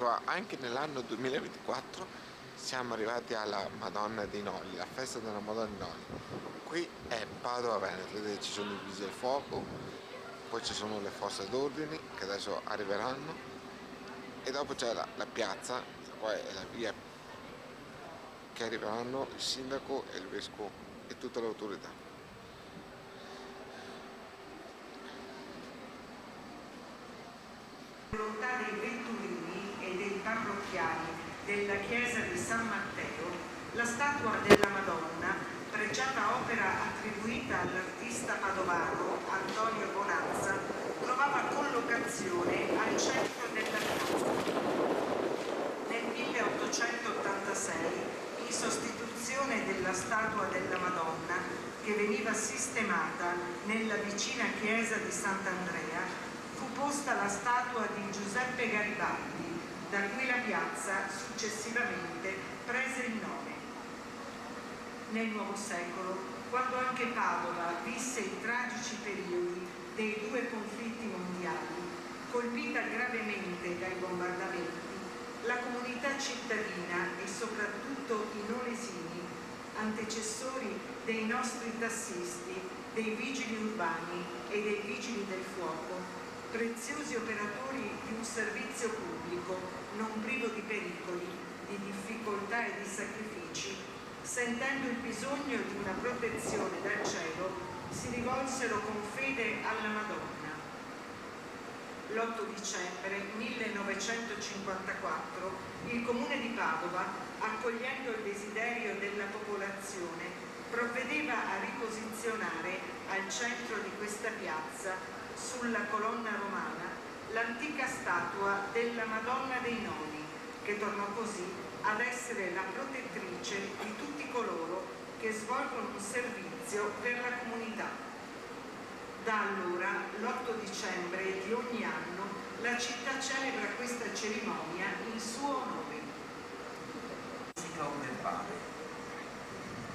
Padova anche nell'anno 2024 siamo arrivati alla Madonna dei Noli, la festa della Madonna dei Noli. Qui è Padova Veneto, vedete ci sono i vigili del fuoco, poi ci sono le forze d'ordine che adesso arriveranno e dopo c'è la piazza, qua è la via che arriveranno il sindaco e il vescovo e tutta l'autorità. Volontà dei vetturini e dei parrocchiani della chiesa di San Matteo, la statua della Madonna, pregiata opera attribuita all'artista padovano Antonio Bonazza, trovava collocazione al centro della piazza. Nel 1886, in sostituzione della statua della Madonna, che veniva sistemata nella vicina chiesa di Sant'Andrea, fu posta la statua di Giuseppe Garibaldi, da cui la piazza successivamente prese il nome. Nel nuovo secolo, quando anche Padova visse i tragici periodi dei due conflitti mondiali, colpita gravemente dai bombardamenti, la comunità cittadina e soprattutto i nonesini, antecessori dei nostri tassisti, dei vigili urbani e dei vigili del fuoco, preziosi operatori di un servizio pubblico non privo di pericoli, di difficoltà e di sacrifici, sentendo il bisogno di una protezione dal cielo, si rivolsero con fede alla Madonna. L'8 dicembre 1954 il Comune di Padova, accogliendo il desiderio della popolazione, provvedeva a riposizionare al centro di questa piazza, sulla colonna romana, l'antica statua della Madonna dei Noli, che tornò così ad essere la protettrice di tutti coloro che svolgono un servizio per la comunità. Da allora, l'8 dicembre di ogni anno, la città celebra questa cerimonia in suo onore.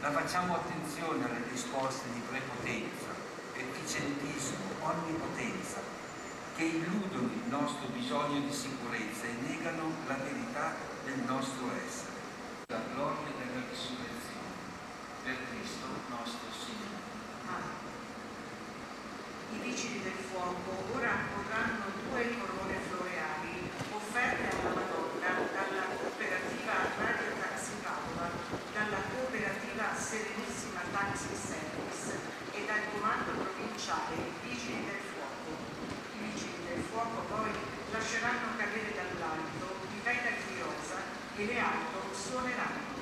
La facciamo attenzione alle risposte di prepotenza, efficientismo, onnipotenza, che illudono il nostro bisogno di sicurezza e negano la verità del nostro essere. La gloria della risurrezione, per Cristo nostro Signore. I vigili del fuoco ora porranno 2 corone floreali offerte alla Madonna dalla cooperativa Radio Taxi Padova, dalla cooperativa Serenissima Taxi Service e dal comando provinciale Vigili del Fuoco. I vigili del fuoco poi lasceranno cadere dall'alto i petali di rosa e le auto suoneranno.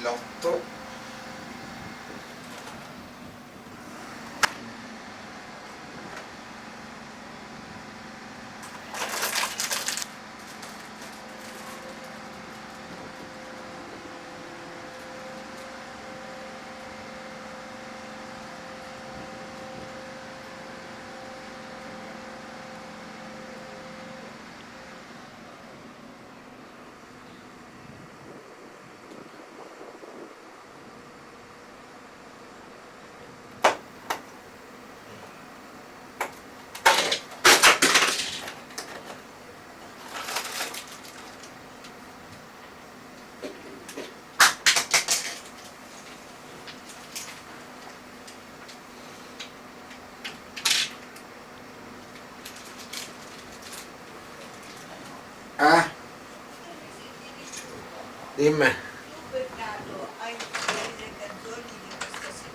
l'8. Dimmi. Per caso hai delle canzoni di questa sera?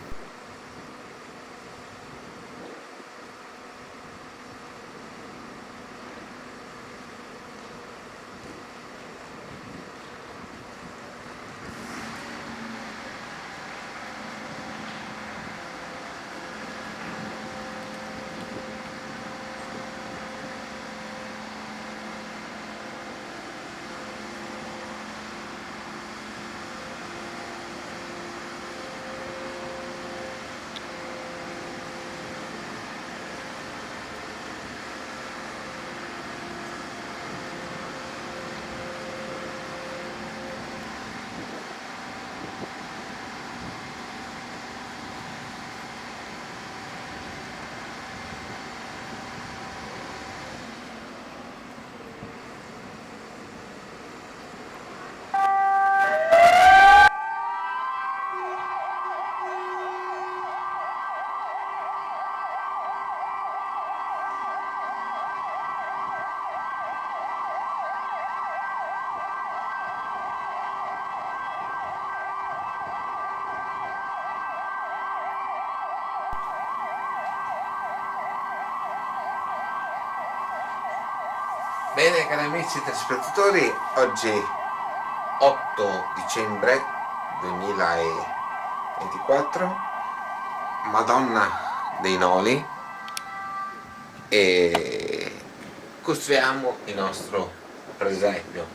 Bene cari amici telespettatori, oggi 8 dicembre 2024, Madonna dei Noli, e costruiamo il nostro presepio.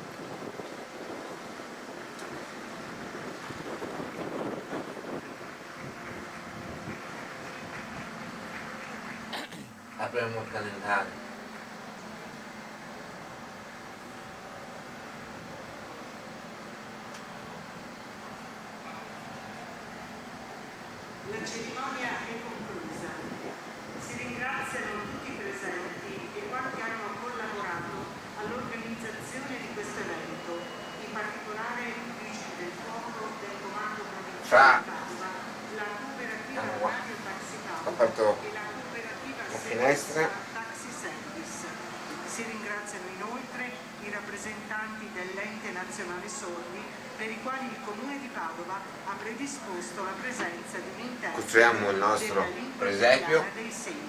Apriamo il calendario. La cerimonia è conclusa. Si ringraziano tutti i presenti e quanti hanno collaborato all'organizzazione di questo evento, in particolare i vigili del fuoco del comando provinciale di Padova, la cooperativa Radio Taxi Padova e la cooperativa finestra. Taxi Service. Si ringraziano inoltre i rappresentanti dell'Ente Nazionale Sordi, per i quali il Comune di Padova ha predisposto la presenza di un interprete Costruiamo il nostro della lingua presepio. italiana dei segni.